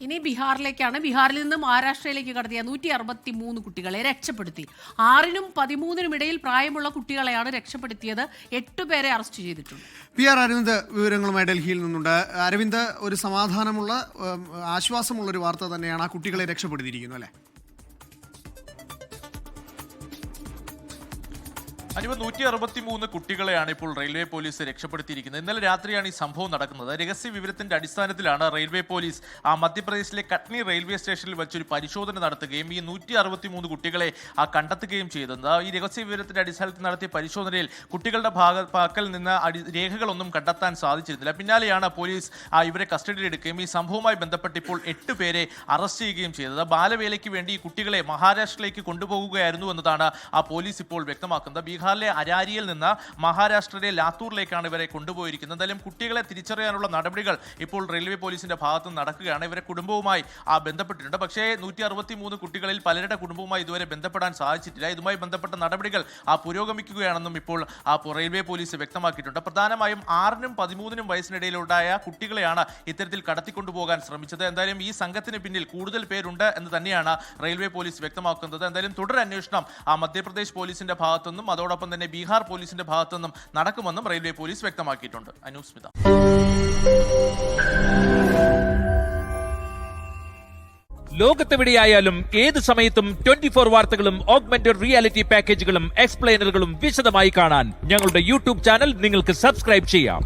ഇനി ബീഹാറിലേക്കാണ്. ബീഹാറിൽ നിന്ന് മഹാരാഷ്ട്രയിലേക്ക് കടത്തിയ 163 കുട്ടികളെ രക്ഷപ്പെടുത്തി. 6-നും 13-നും ഇടയിൽ പ്രായമുള്ള കുട്ടികളെയാണ് രക്ഷപ്പെടുത്തിയത്. 8 പേരെ അറസ്റ്റ് ചെയ്തിട്ടുണ്ട്. PR അരവിന്ദ് വിവരങ്ങളുമായി ഡൽഹിയിൽ നിന്നുണ്ട്. അരവിന്ദ്, ഒരു സമാധാനമുള്ള ആശ്വാസമുള്ള ഒരു വാർത്ത തന്നെയാണ്. ആ കുട്ടികളെ രക്ഷപ്പെടുത്തിയിരിക്കുന്നു അല്ലേ? 163 കുട്ടികളെയാണ് ഇപ്പോൾ റെയിൽവേ പോലീസ് രക്ഷപ്പെടുത്തിയിരിക്കുന്നത്. ഇന്നലെ രാത്രിയാണ് ഈ സംഭവം നടക്കുന്നത്. രഹസ്യ വിവരത്തിന്റെ അടിസ്ഥാനത്തിലാണ് റെയിൽവേ പോലീസ് മധ്യപ്രദേശിലെ കട്നി റെയിൽവേ സ്റ്റേഷനിൽ വെച്ചൊരു പരിശോധന നടത്തുകയും ഈ 163 കുട്ടികളെ കണ്ടെത്തുകയും ചെയ്തത്. ഈ രഹസ്യ വിവരത്തിന്റെ അടിസ്ഥാനത്തിൽ നടത്തിയ പരിശോധനയിൽ കുട്ടികളുടെ പക്കൽ നിന്ന് രേഖകളൊന്നും കണ്ടെത്താൻ സാധിച്ചിരുന്നില്ല. പിന്നാലെയാണ് പോലീസ് ഇവരെ കസ്റ്റഡിയിലെടുക്കുകയും ഈ സംഭവവുമായി ബന്ധപ്പെട്ട് ഇപ്പോൾ 8 പേരെ അറസ്റ്റ് ചെയ്യുകയും ചെയ്തത്. ബാലവേലയ്ക്ക് വേണ്ടി ഈ കുട്ടികളെ മഹാരാഷ്ട്രയിലേക്ക് കൊണ്ടുപോകുകയായിരുന്നു എന്നതാണ് പോലീസ് ഇപ്പോൾ വ്യക്തമാക്കുന്നത്. ബീഹാറിലെ അരാരിയിൽ നിന്ന് മഹാരാഷ്ട്രയിലെ ലാത്തൂറിലേക്കാണ് ഇവരെ കൊണ്ടുപോയിരിക്കുന്നത്. എന്തായാലും കുട്ടികളെ തിരിച്ചറിയാനുള്ള നടപടികൾ ഇപ്പോൾ റെയിൽവേ പോലീസിന്റെ ഭാഗത്ത് നടക്കുകയാണ്. ഇവരെ കുടുംബവുമായി ബന്ധപ്പെട്ടിട്ടുണ്ട്. പക്ഷേ 163 കുട്ടികളിൽ പലരുടെ കുടുംബവുമായി ഇതുവരെ ബന്ധപ്പെടാൻ സാധിച്ചിട്ടില്ല. ഇതുമായി ബന്ധപ്പെട്ട നടപടികൾ പുരോഗമിക്കുകയാണെന്നും ഇപ്പോൾ റെയിൽവേ പോലീസ് വ്യക്തമാക്കിയിട്ടുണ്ട്. പ്രധാനമായും 6-നും 13-നും വയസ്സിനിടയിലുണ്ടായ കുട്ടികളെയാണ് ഇത്തരത്തിൽ കടത്തിക്കൊണ്ടുപോകാൻ ശ്രമിച്ചത്. എന്തായാലും ഈ സംഘത്തിന് പിന്നിൽ കൂടുതൽ പേരുണ്ട് എന്ന് തന്നെയാണ് റെയിൽവേ പോലീസ് വ്യക്തമാക്കുന്നത്. എന്തായാലും തുടരന്വേഷണം മധ്യപ്രദേശ് പോലീസിന്റെ ഭാഗത്തുനിന്നും അതോടൊപ്പം തന്നെ ബീഹാർ പോലീസിന്റെ ഭാഗത്തുനിന്നും നടക്കുമെന്നും റെയിൽവേ പോലീസ് വ്യക്തമാക്കിയിട്ടുണ്ട്. അനുസ്മിത. ലോകത്തെവിടെയായാലും ഏത് സമയത്തും 24 വാർത്തകളും ഓഗ്മെന്റഡ് റിയാലിറ്റി പാക്കേജുകളും എക്സ്പ്ലെയിനറുകളും വിശദമായി കാണാൻ ഞങ്ങളുടെ യൂട്യൂബ് ചാനൽ നിങ്ങൾക്ക് സബ്സ്ക്രൈബ് ചെയ്യാം.